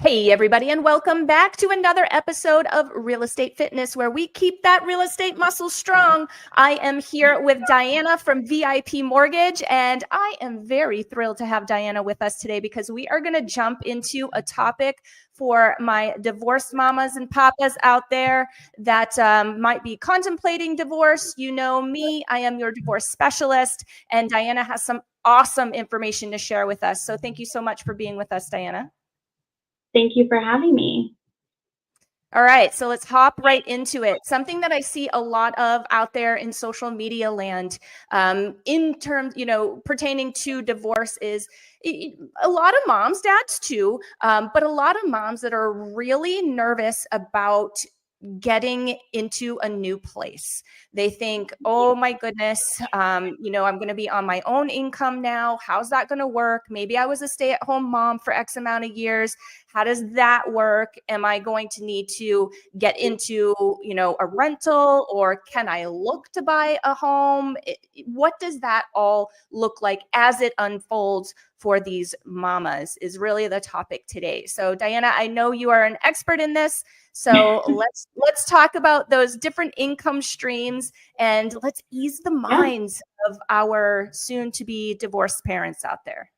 Hey, everybody, and welcome back to another episode of Real Estate Fitness, where we keep that real estate muscle strong. I am here with Diana from VIP Mortgage, and I am very thrilled to have Diana with us today because we are going to jump into a topic for my divorced mamas and papas out there that might be contemplating divorce. You know me, I am your divorce specialist, and Diana has some awesome information to share with us. So thank you so much for being with us, Diana. Thank you for having me. All right, so let's hop right into it. Something that I see a lot of out there in social media land, in terms, pertaining to divorce is a lot of moms, dads too, but a lot of moms that are really nervous about getting into a new place. They think, oh my goodness, I'm going to be on my own income now. How's that going to work? Maybe I was a stay-at-home mom for X amount of years. How does that work? Am I going to need to get into, a rental, or can I look to buy a home? What does that all look like as it unfolds for these mamas is really the topic today. So Diana, I know you are an expert in this. So let's talk about those different income streams and let's ease the minds of our soon to be divorced parents out there.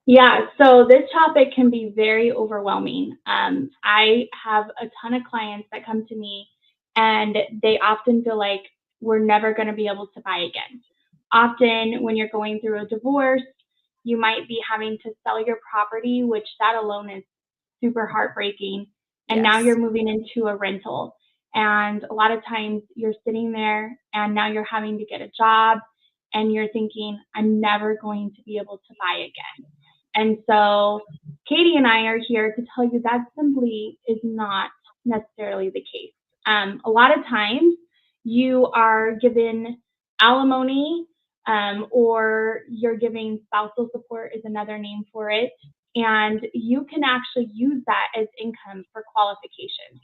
Yeah, so this topic can be very overwhelming. I have a ton of clients that come to me and they often feel like we're never going to be able to buy again. Often when you're going through a divorce, you might be having to sell your property, which that alone is super heartbreaking. And now you're moving into a rental. And a lot of times you're sitting there and now you're having to get a job and you're thinking, I'm never going to be able to buy again. And so Katie and I are here to tell you that simply is not necessarily the case. A lot of times you are given alimony, or you're giving spousal support is another name for it. And you can actually use that as income for qualification.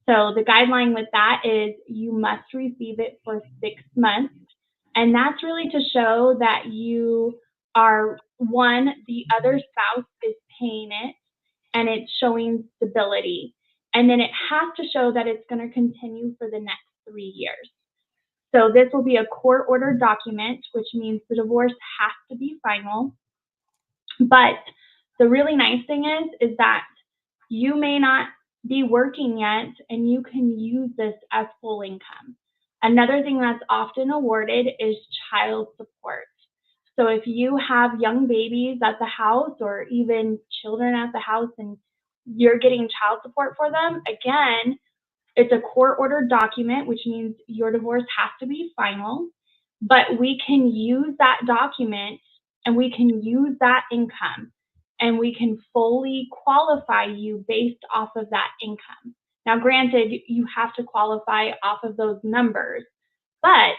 So the guideline with that is you must receive it for 6 months. And that's really to show that you are, one, the other spouse is paying it and it's showing stability. And then it has to show that it's going to continue for the next 3 years. So this will be a court-ordered document, which means the divorce has to be final. But the really nice thing is that you may not be working yet and you can use this as full income. Another thing that's often awarded is child support. So if you have young babies at the house or even children at the house and you're getting child support for them, again, it's a court-ordered document, which means your divorce has to be final, but we can use that document and we can use that income and we can fully qualify you based off of that income. Now, granted, you have to qualify off of those numbers, but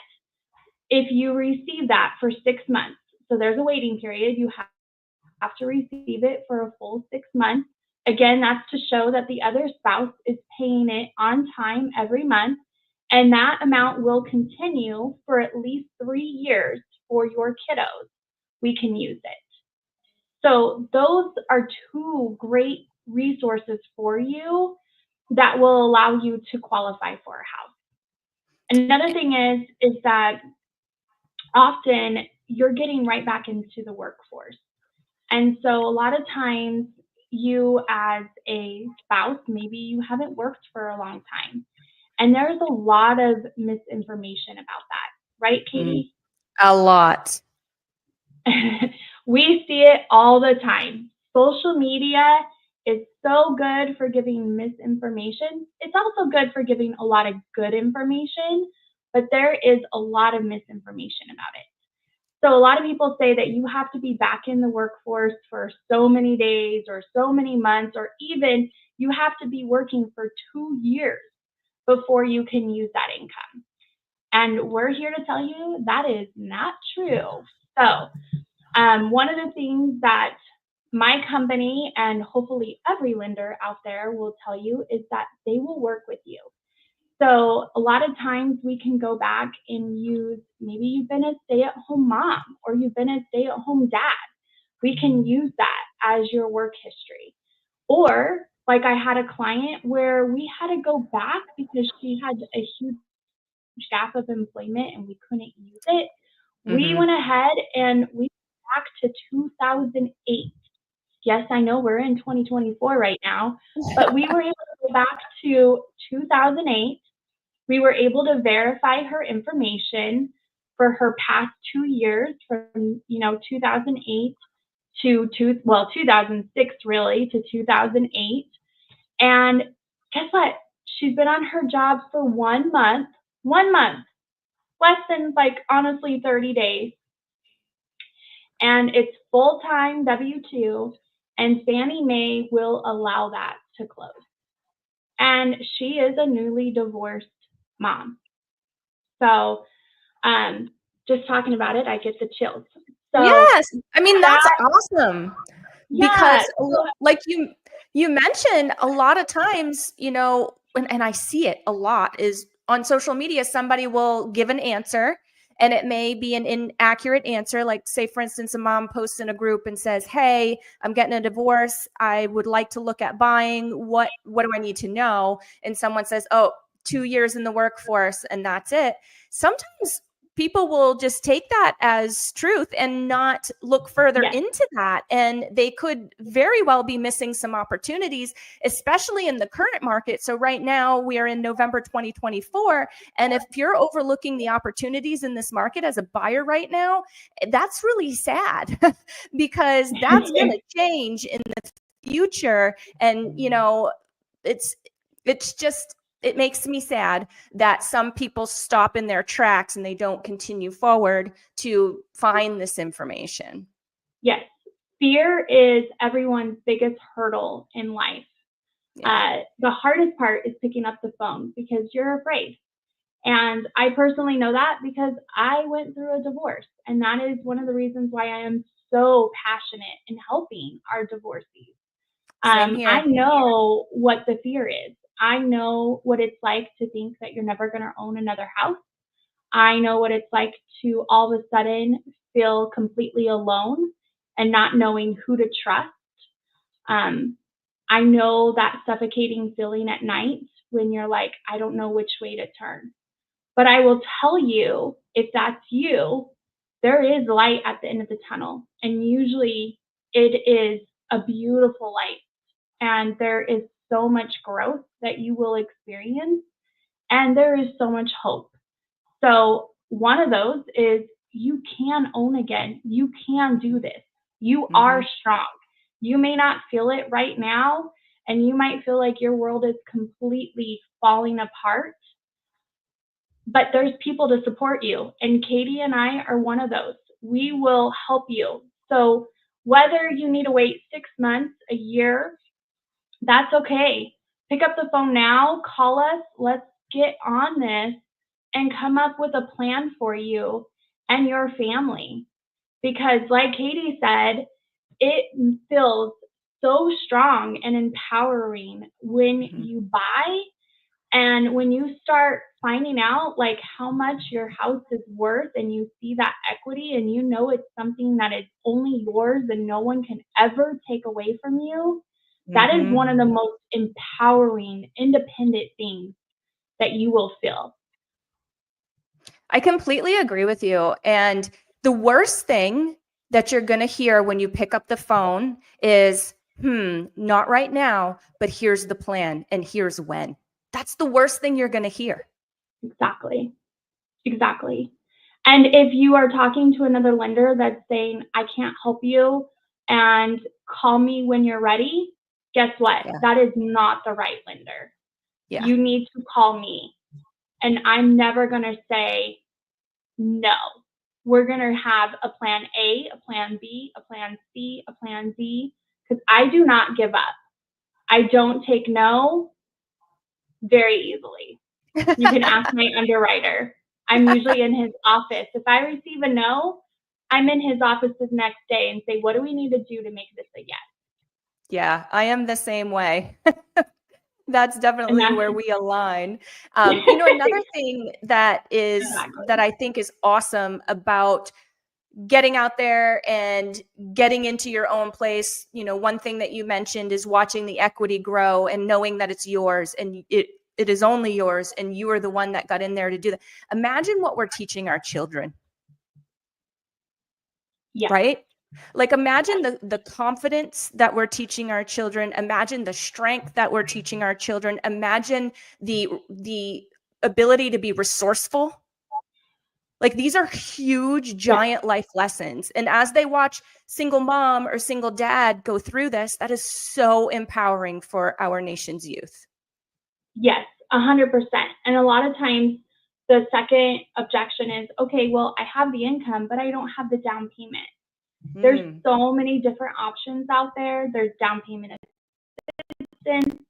if you receive that for 6 months, so there's a waiting period, you have to receive it for a full 6 months. Again, that's to show that the other spouse is paying it on time every month, and that amount will continue for at least 3 years for your kiddos. We can use it. So those are 2 great resources for you that will allow you to qualify for a house. Another thing is that often you're getting right back into the workforce. And so a lot of times you as a spouse, maybe you haven't worked for a long time. And there's a lot of misinformation about that, right, Katie? A lot. We see it all the time. Social media is so good for giving misinformation. It's also good for giving a lot of good information, but there is a lot of misinformation about it. So a lot of people say that you have to be back in the workforce for so many days or so many months, or even you have to be working for 2 years before you can use that income. And we're here to tell you that is not true. So one of the things that my company and hopefully every lender out there will tell you is that they will work with you. So a lot of times we can go back and use, maybe you've been a stay-at-home mom or you've been a stay-at-home dad. We can use that as your work history. Or like I had a client where we had to go back because she had a huge gap of employment and we couldn't use it. We went ahead and we went back to 2008. Yes, I know we're in 2024 right now, but we were able to go back to 2008. We were able to verify her information for her past 2 years from, 2008 to 2006 really to 2008. And guess what? She's been on her job for 1 month, less than like honestly 30 days. And it's full-time W-2, and Fannie Mae will allow that to close. And she is a newly divorced mom. So just talking about it, I get the chills. So yes, I mean, that's awesome. yeah, Because like you mentioned, a lot of times, and I see it a lot, is on social media, somebody will give an answer and it may be an inaccurate answer. Like, say, for instance, a mom posts in a group and says, hey, I'm getting a divorce. I would like to look at buying. What do I need to know? And someone says, oh, 2 years in the workforce, and that's it. Sometimes people will just take that as truth and not look further into that. And they could very well be missing some opportunities, especially in the current market. So right now we are in November 2024. And if you're overlooking the opportunities in this market as a buyer right now, that's really sad because that's going to change in the future. And, it's just, it makes me sad that some people stop in their tracks and they don't continue forward to find this information. Yes. Fear is everyone's biggest hurdle in life. Yeah. The hardest part is picking up the phone because you're afraid. And I personally know that because I went through a divorce. And that is one of the reasons why I am so passionate in helping our divorcees. I know what the fear is. I know what it's like to think that you're never going to own another house. I know what it's like to all of a sudden feel completely alone and not knowing who to trust. I know that suffocating feeling at night when you're like, I don't know which way to turn. But I will tell you, if that's you, there is light at the end of the tunnel. And usually it is a beautiful light. And there is so much growth that you will experience. And there is so much hope. So one of those is you can own again. You can do this. You are strong. You may not feel it right now, and you might feel like your world is completely falling apart, but there's people to support you. And Katie and I are one of those. We will help you. So whether you need to wait 6 months, a year, that's okay. Pick up the phone now, call us, let's get on this and come up with a plan for you and your family. Because like Katie said, it feels so strong and empowering when you buy and when you start finding out like how much your house is worth and you see that equity and you know it's something that is only yours and no one can ever take away from you. That is one of the most empowering, independent things that you will feel. I completely agree with you. And the worst thing that you're going to hear when you pick up the phone is, not right now, but here's the plan and here's when. That's the worst thing you're going to hear. Exactly. And if you are talking to another lender that's saying, I can't help you and call me when you're ready, guess what? Yeah. That is not the right lender. Yeah. You need to call me. And I'm never going to say no. We're going to have a plan A, a plan B, a plan C, a plan D, because I do not give up. I don't take no very easily. You can ask my underwriter. I'm usually in his office. If I receive a no, I'm in his office the next day and say, what do we need to do to make this a yes? Yeah, I am the same way. That's definitely where we align. Another thing that is that I think is awesome about getting out there and getting into your own place. You know, one thing that you mentioned is watching the equity grow and knowing that it's yours, and it is only yours, and you are the one that got in there to do that. Imagine what we're teaching our children. Yeah. Right? Like, imagine the confidence that we're teaching our children. Imagine the strength that we're teaching our children. Imagine the ability to be resourceful. Like, these are huge, giant life lessons. And as they watch single mom or single dad go through this, that is so empowering for our nation's youth. Yes, 100%. And a lot of times the second objection is, okay, well, I have the income, but I don't have the down payment. There's so many different options out there. There's down payment assistance.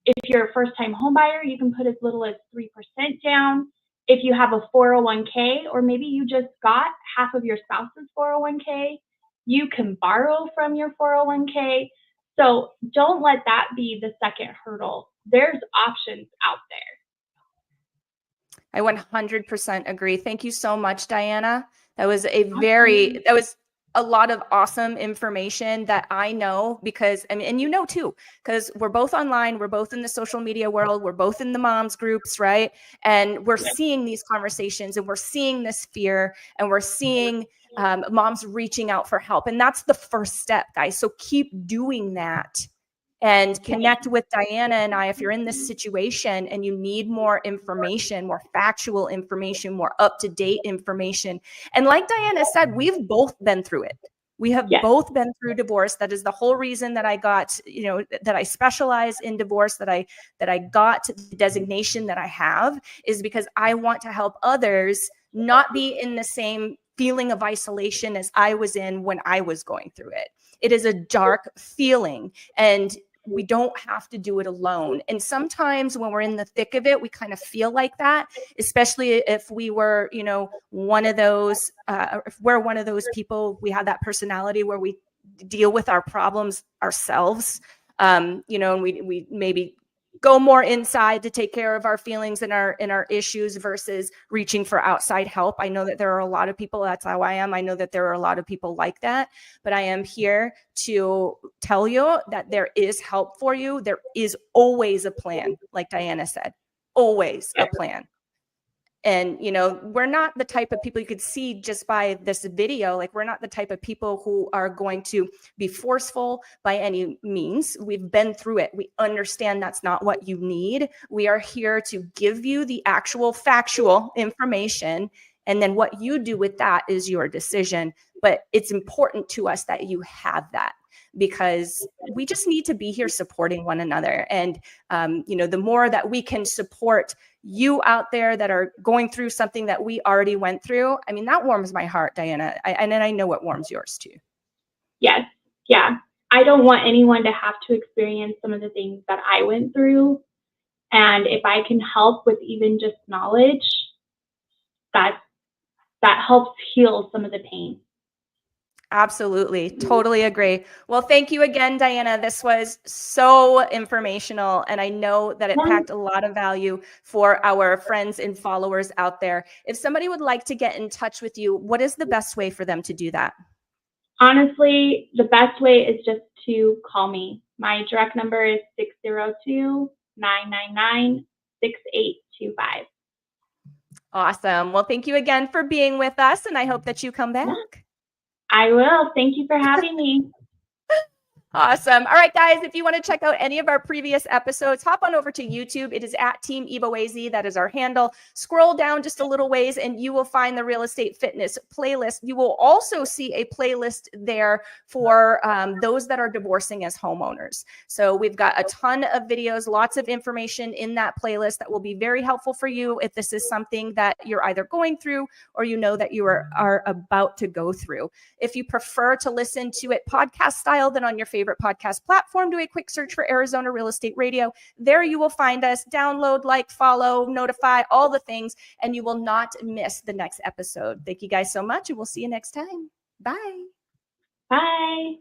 If you're a first-time home buyer, you can put as little as 3% down. If you have a 401k, or maybe you just got half of your spouse's 401k, you can borrow from your 401k. So don't let that be the second hurdle. There's options out there. I 100% agree. Thank you so much, Diana. That was that was a lot of awesome information that I know, because, I mean, and you know too, because we're both online, we're both in the social media world, we're both in the moms groups, right? And we're seeing these conversations, and we're seeing this fear, and we're seeing moms reaching out for help. And that's the first step, guys. So keep doing that. And connect with Diana and I if you're in this situation and you need more information, more factual information, more up-to-date information. And like Diana said, we've both been through it. We have both been through divorce. That is the whole reason that I got, you know, that I specialize in divorce, that I got the designation that I have, is because I want to help others not be in the same feeling of isolation as I was in when I was going through it. It is a dark feeling, and we don't have to do it alone. And sometimes when we're in the thick of it, we kind of feel like that, especially if we were, you know, one of those, if we're one of those people, we have that personality where we deal with our problems ourselves, you know, and we maybe go more inside to take care of our feelings and our issues versus reaching for outside help. I know that there are a lot of people, that's how I am. I know that there are a lot of people like that, but I am here to tell you that there is help for you. There is always a plan. Like Diana said, always a plan. And, you know, we're not the type of people, you could see just by this video, like, we're not the type of people who are going to be forceful by any means. We've been through it. We understand that's not what you need. We are here to give you the actual factual information. And then what you do with that is your decision. But it's important to us that you have that, because we just need to be here supporting one another. And, you know, the more that we can support you out there that are going through something that we already went through, I mean, that warms my heart, Diana. And then I know it warms yours too. Yes. Yeah. I don't want anyone to have to experience some of the things that I went through. And if I can help with even just knowledge, that helps heal some of the pain. Absolutely. Totally agree. Well, thank you again, Diana. This was so informational, and I know that it packed a lot of value for our friends and followers out there. If somebody would like to get in touch with you, what is the best way for them to do that? Honestly, the best way is just to call me. My direct number is 602-999-6825. Awesome. Well, thank you again for being with us, and I hope that you come back. I will. Thank you for having me. Awesome. All right, guys, if you want to check out any of our previous episodes, hop on over to YouTube. It is at Team EvoAZ. That is our handle. Scroll down just a little ways and you will find the Real Estate Fitness playlist. You will also see a playlist there for those that are divorcing as homeowners. So we've got a ton of videos, lots of information in that playlist that will be very helpful for you if this is something that you're either going through or you know that you are about to go through. If you prefer to listen to it podcast style, then on your favorite podcast platform, do a quick search for Arizona Real Estate Radio. There you will find us. Download, like, follow, notify, all the things, and you will not miss the next episode. Thank you guys so much, and we'll see you next time. Bye. Bye.